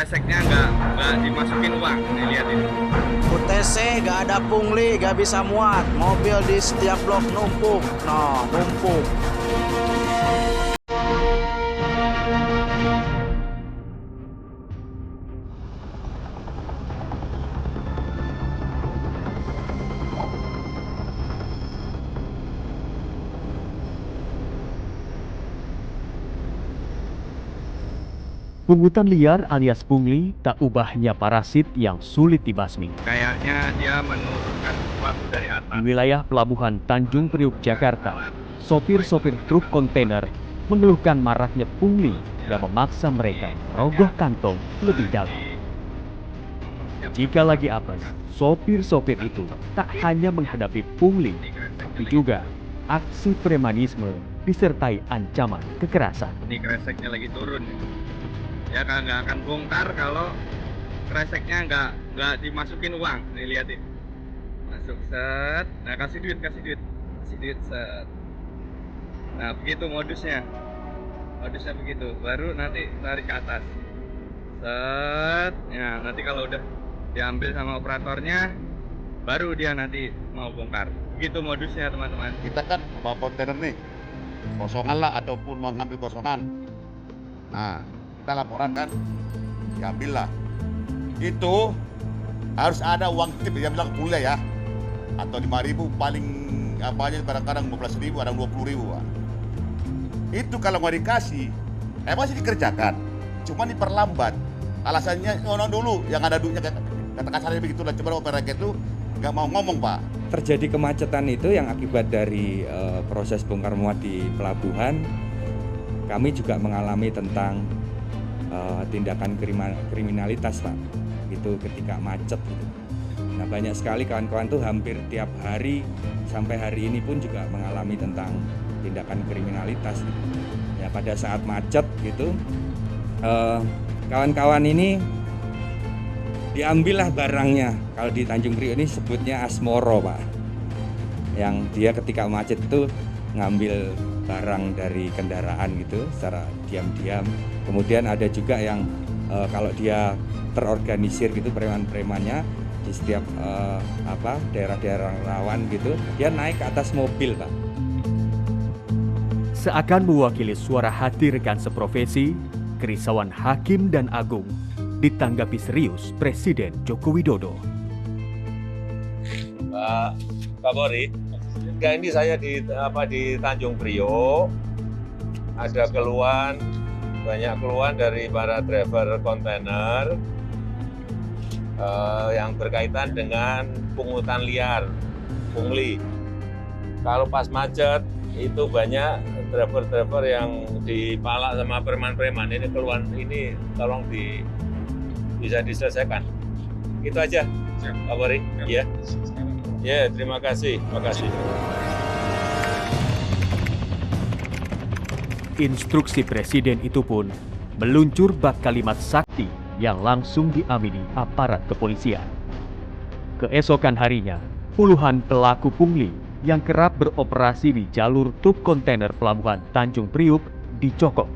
kreseknya nggak dimasukin uang. Nih lihat ini. UTC gak ada pungli, gak bisa muat. Mobil di setiap blok numpuk. Nah, numpuk. Pungutan liar alias pungli tak ubahnya parasit yang sulit dibasmi. Kayaknya dia menurunkan sesuatu dari atas. Di wilayah pelabuhan Tanjung Priuk, Jakarta, sopir-sopir truk kontainer mengeluhkan maraknya pungli yang memaksa mereka merogoh kantong lebih dalam. Jika lagi apes, sopir-sopir itu tak hanya menghadapi pungli, tapi juga aksi premanisme disertai ancaman kekerasan. Ini kreseknya lagi turun. Ya nggak akan bongkar kalau kreseknya nggak dimasukin uang. Nih liatin, masuk set, nah kasih duit set. Nah begitu modusnya begitu, baru nanti tarik ke atas set. Ya nanti kalau udah diambil sama operatornya, baru dia nanti mau bongkar. Begitu modusnya teman-teman. Kita kan bawa kontainer nih, kosongan lah ataupun mau ngambil kosongan. Nah, kita laporan kan, diambil lah. Itu harus ada uang tip, dia bilang kuliah ya, atau 5.000 paling apa aja, kadang-kadang 15.000, ada 20.000. Itu kalau nggak dikasih, masih dikerjakan, cuma diperlambat. Alasannya nyono dulu, yang ada duitnya, kata kasarnya begitu lah. Coba operator itu nggak mau ngomong pak. Terjadi kemacetan itu yang akibat dari proses bongkar muat di pelabuhan. Kami juga mengalami tentang tindakan kriminalitas pak, gitu ketika macet gitu. Nah banyak sekali kawan-kawan tuh hampir tiap hari sampai hari ini pun juga mengalami tentang tindakan kriminalitas gitu. Ya pada saat macet gitu, kawan-kawan ini diambillah barangnya. Kalau di Tanjung Priok ini sebutnya asmoro pak, yang dia ketika macet itu ngambil barang dari kendaraan gitu secara diam-diam. Kemudian ada juga yang kalau dia terorganisir gitu, preman-premannya di setiap daerah-daerah rawan gitu, dia naik ke atas mobil pak. Seakan mewakili suara hati rekan seprofesi, kerisauan Hakim dan Agung ditanggapi serius Presiden Joko Widodo. Pak Kapolri, ini saya di Tanjung Priok, ada banyak keluhan dari para driver kontainer yang berkaitan dengan pungutan liar, pungli. Kalau pas macet itu banyak driver-driver yang dipalak sama preman-preman. Ini keluhan ini tolong bisa diselesaikan. Itu aja, Kapolri. Ya. Ya, terima kasih. Instruksi Presiden itu pun meluncur bak kalimat sakti yang langsung diamini aparat kepolisian. Keesokan harinya, puluhan pelaku pungli yang kerap beroperasi di jalur truk kontainer pelabuhan Tanjung Priuk dicokok.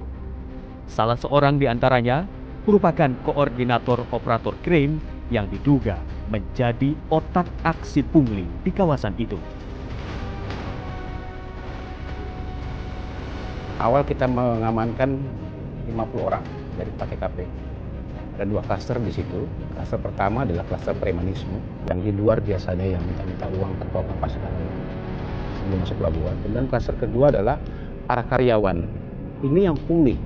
Salah seorang di antaranya merupakan koordinator operator krain yang diduga menjadi otak aksi pungli di kawasan itu. Awal kita mengamankan 50 orang dari TKP. Ada 2 klaster di situ. Klaster pertama adalah klaster premanisme, yang di luar biasanya yang minta uang tanpa melepaskan sebelum masuk pelabuhan. Dan klaster kedua adalah para karyawan. Ini yang pungli.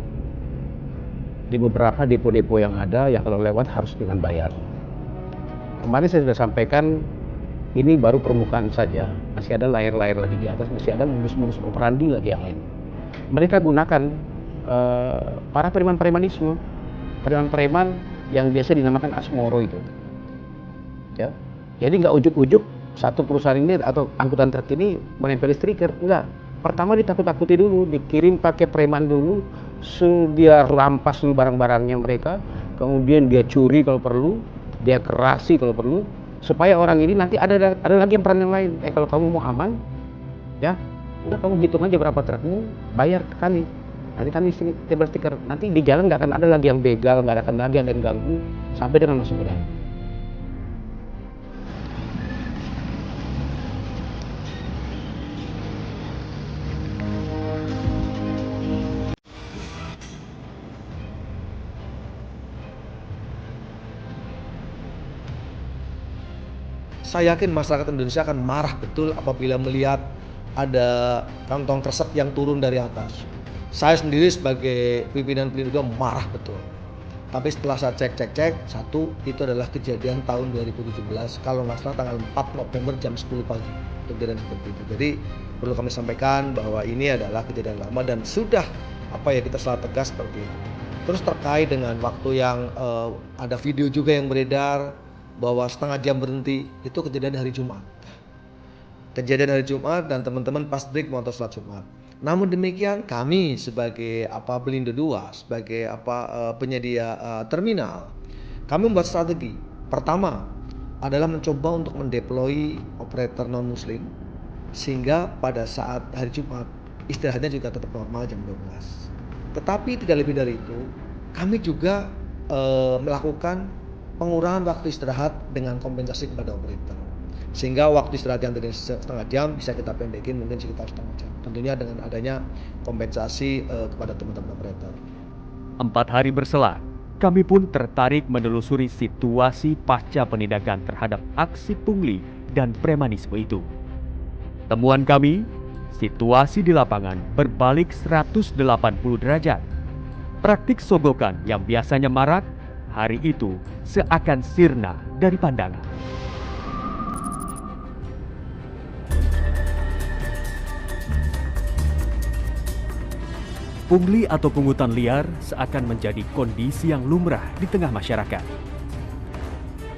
Di beberapa depo-depo yang ada, yang kalau lewat harus dengan bayar. Kemarin saya sudah sampaikan, ini baru permukaan saja. Masih ada layar-layar lagi di atas, masih ada modus-modus operandi lagi yang lain. Mereka gunakan para preman-premanisme, preman-preman yang biasa dinamakan asmoro itu. Ya, jadi nggak ujuk-ujuk satu perusahaan ini atau angkutan truk ini menempel stiker, enggak. Pertama ditakut-takuti dulu, dikirim pakai preman dulu, dia rampas dulu barang-barangnya mereka, kemudian dia curi kalau perlu, dia kerasi kalau perlu, supaya orang ini nanti ada lagi yang peran yang lain. Kalau kamu mau aman, ya, udah kamu hitung aja berapa trukmu, bayar ke kami. Nanti kami table stiker. Nanti di jalan nggak akan ada lagi yang begal, nggak akan lagi yang ganggu sampai dengan masuk ke dalam. Saya yakin masyarakat Indonesia akan marah betul apabila melihat ada kantong kresek yang turun dari atas. Saya sendiri sebagai pimpinan juga marah betul. Tapi setelah saya cek, satu, itu adalah kejadian tahun 2017, kalau nggak salah tanggal 4 November jam 10 pagi, kejadian seperti itu. Jadi perlu kami sampaikan bahwa ini adalah kejadian lama dan sudah kita selalu tegas seperti itu. Terus terkait dengan waktu yang ada video juga yang beredar, bahwa setengah jam berhenti, itu kejadian hari Jumat. Kejadian hari Jumat dan teman-teman pas break mau sholat Jumat. Namun demikian kami sebagai Belindo II, sebagai penyedia terminal, kami membuat strategi. Pertama adalah mencoba untuk mendeploy operator non muslim sehingga pada saat hari Jumat istirahatnya juga tetap normal jam 12. Tetapi tidak lebih dari itu, kami juga melakukan pengurangan waktu istirahat dengan kompensasi kepada operator. Sehingga waktu istirahat yang dari setengah jam bisa kita pendekin mungkin sekitar setengah jam. Tentunya dengan adanya kompensasi kepada teman-teman operator. 4 hari berselang, kami pun tertarik menelusuri situasi pasca penindakan terhadap aksi pungli dan premanisme itu. Temuan kami, situasi di lapangan berbalik 180 derajat. Praktik sogokan yang biasanya marak, hari itu seakan sirna dari pandangan. Pungli atau pungutan liar seakan menjadi kondisi yang lumrah di tengah masyarakat.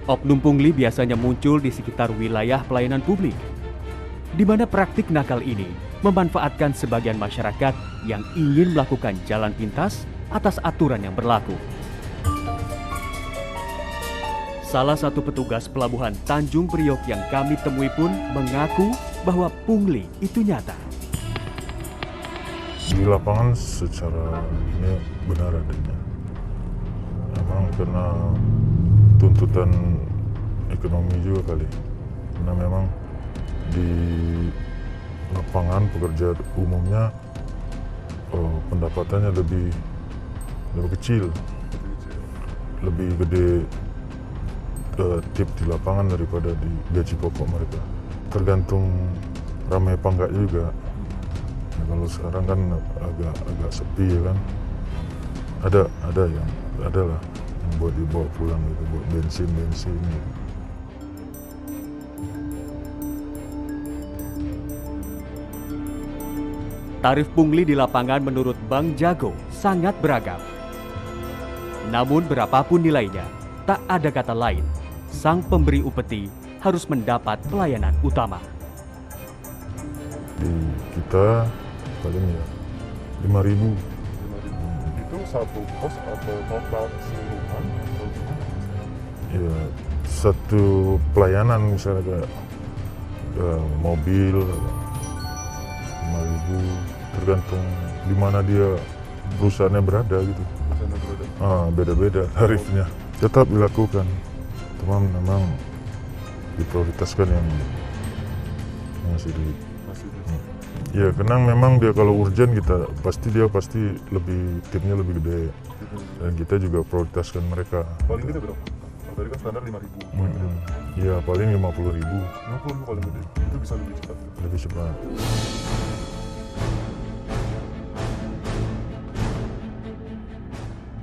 Oknum pungli biasanya muncul di sekitar wilayah pelayanan publik, di mana praktik nakal ini memanfaatkan sebagian masyarakat yang ingin melakukan jalan pintas atas aturan yang berlaku. Salah satu petugas pelabuhan Tanjung Priok yang kami temui pun mengaku bahwa pungli itu nyata. Di lapangan secara ini benar adanya. Memang karena tuntutan ekonomi juga kali. Karena memang di lapangan pekerja umumnya pendapatannya lebih kecil, lebih gede tip di lapangan daripada di gaji pokok mereka. Tergantung ramai apa enggak juga. Nah, kalau sekarang kan agak sepi ya kan. Ada yang lah yang buat dibawa pulang gitu, buat bensin gitu. Tarif pungli di lapangan menurut Bang Jago sangat beragam. Namun berapapun nilainya, tak ada kata lain. Sang pemberi upeti harus mendapat pelayanan utama. Di kita paling ya 5.000. Itu satu kos atau total keseluruhan? Ya, satu pelayanan misalnya kayak mobil 5.000, tergantung di mana dia perusahaannya berada gitu. Beda-beda tarifnya. Tetap dilakukan, teman memang diprioritaskan yang masih di. Ya, karena memang dia kalau urgent dia pasti timnya lebih gede, dan kita juga prioritaskan mereka. Paling gede berapa? Tadi kan standar 5.000. Ya paling 50.000. 50.000 paling gede. Itu bisa lebih cepat. Lebih cepat.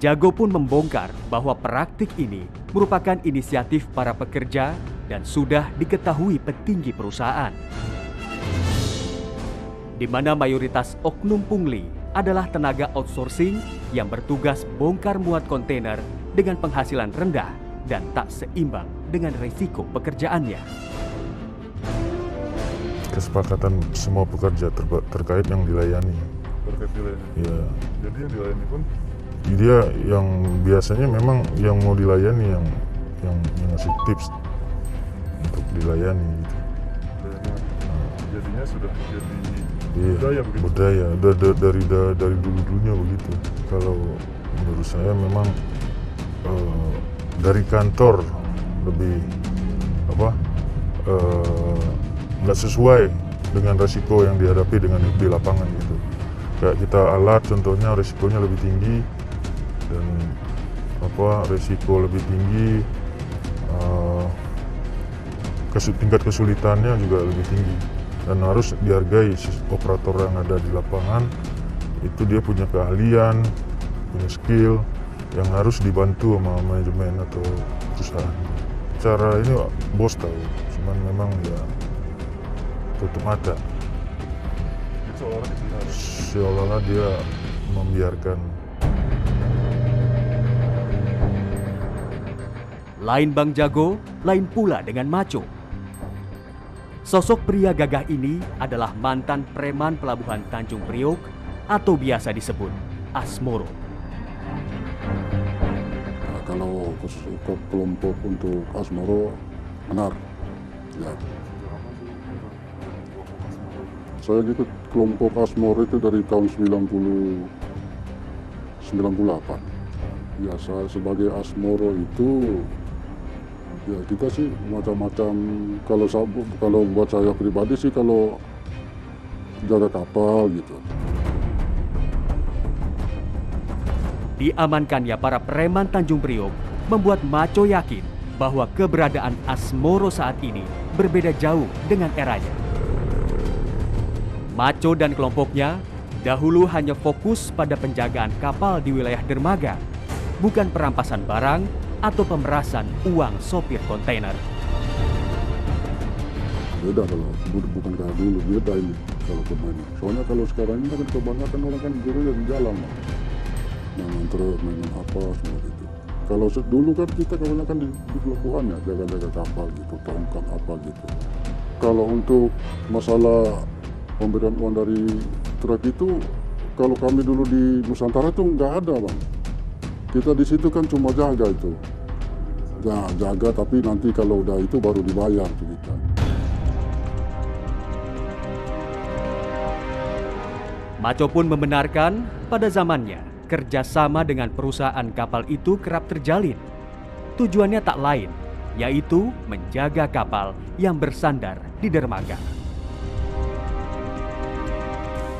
Jago pun membongkar bahwa praktik ini merupakan inisiatif para pekerja dan sudah diketahui petinggi perusahaan. Di mana mayoritas oknum pungli adalah tenaga outsourcing yang bertugas bongkar muat kontainer dengan penghasilan rendah dan tak seimbang dengan risiko pekerjaannya. Kesepakatan semua pekerja terkait yang dilayani. Terkait dilayani. Ya. Jadi yang dilayani pun dia yang biasanya memang yang mau dilayani yang ngasih tips untuk dilayani gitu. Jadinya sudah jadi Iya, budaya dari dulu-dulunya begitu. Kalau menurut saya memang dari kantor lebih nggak sesuai dengan resiko yang dihadapi di lapangan gitu. Kayak kita alat contohnya resikonya lebih tinggi dan resiko lebih tinggi, tingkat kesulitannya juga lebih tinggi dan harus dihargai operator yang ada di lapangan itu dia punya keahlian, punya skill yang harus dibantu sama manajemen atau perusahaan. Cara ini bos tahu, cuman memang ya tutup mata. Seolah-olah dia membiarkan. Lain Bang Jago, lain pula dengan Maco. Sosok pria gagah ini adalah mantan preman pelabuhan Tanjung Priok atau biasa disebut Asmoro. Nah, kalau kelompok untuk Asmoro benar, ya. Saya ikut kelompok Asmoro itu dari tahun 98. Ya, saya sebagai Asmoro itu ya kita sih macam-macam. Kalau buat saya pribadi sih kalau jaga kapal gitu. Diamankannya para preman Tanjung Priok membuat Maco yakin bahwa keberadaan Asmoro saat ini berbeda jauh dengan eranya. Maco dan kelompoknya dahulu hanya fokus pada penjagaan kapal di wilayah dermaga, bukan perampasan barang atau pemerasan uang sopir kontainer. Beda kalau bukan kayak dulu, beda ini kalau pemain. Soalnya kalau sekarang ini kan kebanyakan orang kan gurunya di jalan, main truk, main apa semua gitu. Kalau dulu kan kita kebanyakan di pelabuhan ya, jaga-jaga kapal gitu, tongkang apa gitu. Kalau untuk masalah pemberian uang dari truk itu, kalau kami dulu di Nusantara itu nggak ada, Bang. Kita di situ kan cuma jaga itu, jaga tapi nanti kalau udah itu baru dibayar tuh kita. Maco pun membenarkan pada zamannya kerjasama dengan perusahaan kapal itu kerap terjalin. Tujuannya tak lain, yaitu menjaga kapal yang bersandar di dermaga.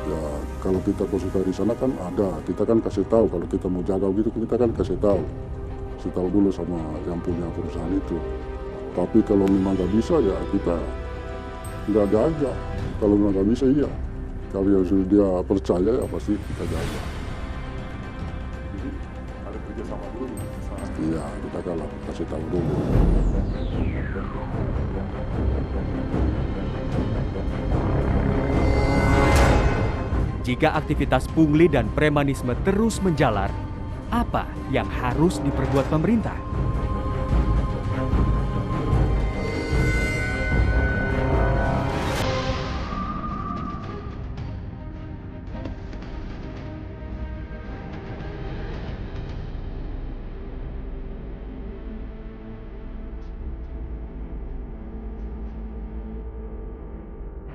Ya, kalau kita posisi di sana kan ada, kita kan kasih tahu kalau kita mau jaga gitu, kita kan kasih tahu dulu sama yang punya perusahaan itu. Tapi kalau memang nggak bisa ya kita nggak jaga. Kalau memang nggak bisa iya. Kalau yang sudah dia percaya ya pasti kita jaga. Jadi ada kerjasama dulu dengan perusahaan. Iya, kita kalau kasih tahu dulu. Jika aktivitas pungli dan premanisme terus menjalar, apa yang harus diperbuat pemerintah?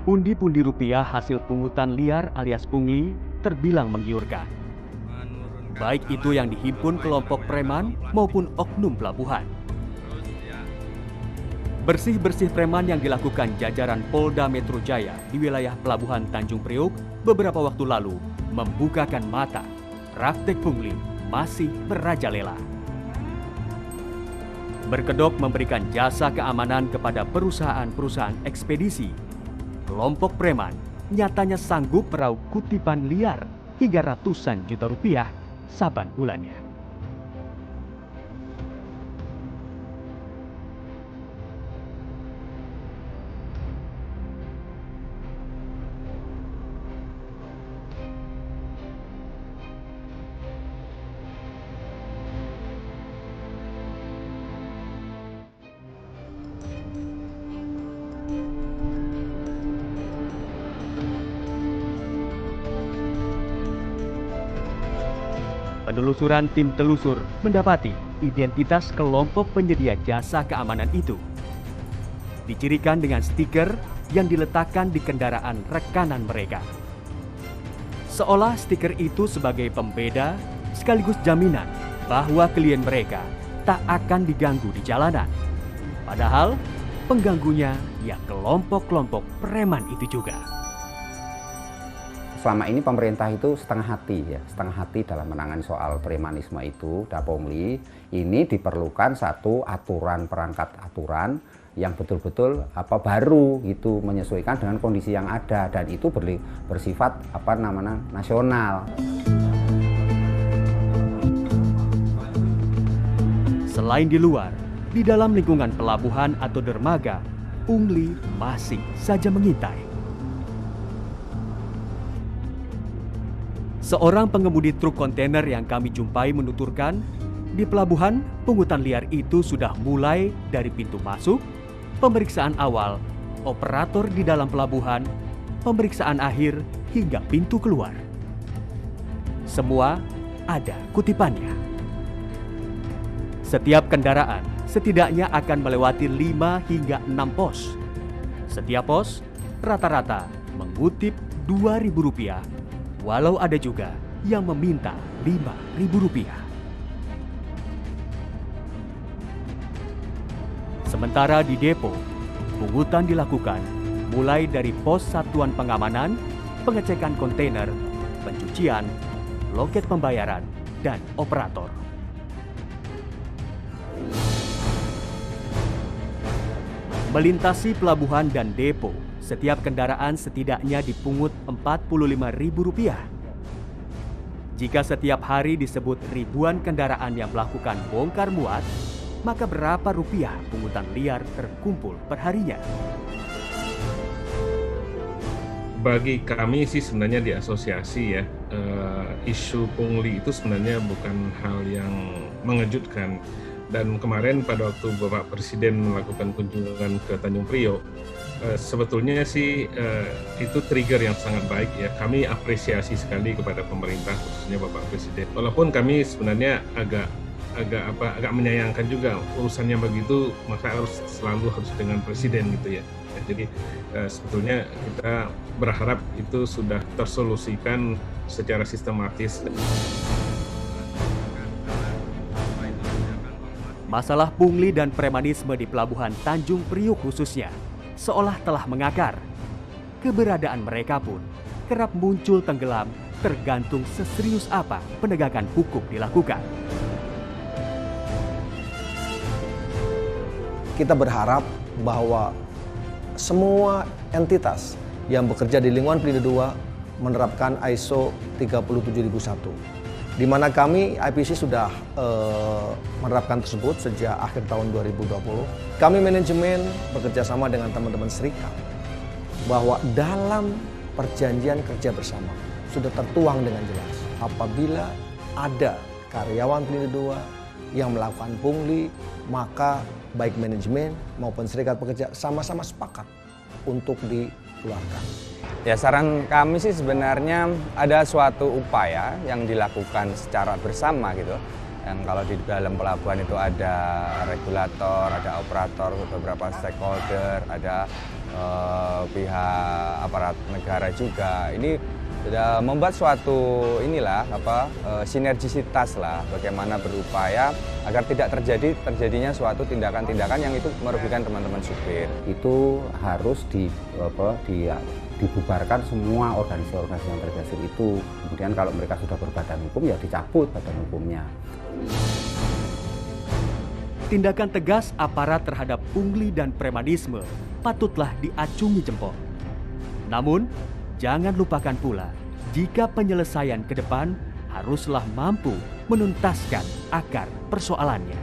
Pundi-pundi rupiah hasil pungutan liar alias pungli terbilang menggiurkan. Baik itu yang dihimpun kelompok preman maupun oknum pelabuhan. Bersih-bersih preman yang dilakukan jajaran Polda Metro Jaya di wilayah pelabuhan Tanjung Priok beberapa waktu lalu membukakan mata. Praktek pungli masih merajalela. Berkedok memberikan jasa keamanan kepada perusahaan-perusahaan ekspedisi, kelompok preman nyatanya sanggup meraup kutipan liar hingga ratusan juta rupiah saban bulannya. Penelusuran tim telusur mendapati identitas kelompok penyedia jasa keamanan itu. Dicirikan dengan stiker yang diletakkan di kendaraan rekanan mereka. Seolah stiker itu sebagai pembeda sekaligus jaminan bahwa klien mereka tak akan diganggu di jalanan. Padahal pengganggunya ya kelompok-kelompok preman itu juga. Selama ini pemerintah itu setengah hati dalam menangani soal premanisme itu, pungli. Ini diperlukan satu aturan, perangkat aturan yang betul-betul baru gitu, menyesuaikan dengan kondisi yang ada, dan itu bersifat nasional. Selain di luar, di dalam lingkungan pelabuhan atau dermaga, pungli masih saja mengintai. Seorang pengemudi truk kontainer yang kami jumpai menuturkan, di pelabuhan pungutan liar itu sudah mulai dari pintu masuk, pemeriksaan awal, operator di dalam pelabuhan, pemeriksaan akhir, hingga pintu keluar. Semua ada kutipannya. Setiap kendaraan setidaknya akan melewati 5 hingga 6 pos. Setiap pos rata-rata mengutip Rp2.000, walau ada juga yang meminta Rp5.000. Sementara di depo, pungutan dilakukan mulai dari pos satuan pengamanan, pengecekan kontainer, pencucian, loket pembayaran, dan operator. Melintasi pelabuhan dan depo, setiap kendaraan setidaknya dipungut Rp45.000. Jika setiap hari disebut ribuan kendaraan yang melakukan bongkar muat, maka berapa rupiah pungutan liar terkumpul perharinya? Bagi kami sih sebenarnya di asosiasi ya, isu pungli itu sebenarnya bukan hal yang mengejutkan. Dan kemarin pada waktu Bapak Presiden melakukan kunjungan ke Tanjung Priok, sebetulnya sih itu trigger yang sangat baik ya. Kami apresiasi sekali kepada pemerintah, khususnya Bapak Presiden. Walaupun kami sebenarnya agak menyayangkan juga urusannya begitu, maka selalu harus dengan Presiden gitu ya. Jadi sebetulnya kita berharap itu sudah tersolusikan secara sistematis. Masalah pungli dan premanisme di pelabuhan Tanjung Priok khususnya seolah telah mengakar. Keberadaan mereka pun kerap muncul tenggelam tergantung seserius apa penegakan hukum dilakukan. Kita berharap bahwa semua entitas yang bekerja di lingkungan Pelindung 2 menerapkan ISO 37001. Di mana kami IPC sudah menerapkan tersebut sejak akhir tahun 2020. Kami manajemen bekerja sama dengan teman-teman serikat bahwa dalam perjanjian kerja bersama sudah tertuang dengan jelas apabila ada karyawan Pelindung 2 yang melakukan pungli, maka baik manajemen maupun serikat pekerja sama-sama sepakat untuk dikeluarkan. Ya, saran kami sih sebenarnya ada suatu upaya yang dilakukan secara bersama gitu. Yang kalau di dalam pelabuhan itu ada regulator, ada operator, beberapa stakeholder, ada pihak aparat negara juga. Ini sudah membuat suatu sinergisitas lah, bagaimana berupaya agar tidak terjadinya suatu tindakan-tindakan yang itu merugikan teman-teman supir. Itu harus dibubarkan semua organisasi-organisasi yang tergabung itu. Kemudian kalau mereka sudah berbadan hukum ya dicabut badan hukumnya. Tindakan tegas aparat terhadap pungli dan premanisme patutlah diacungi jempol. Namun, jangan lupakan pula jika penyelesaian ke depan haruslah mampu menuntaskan akar persoalannya.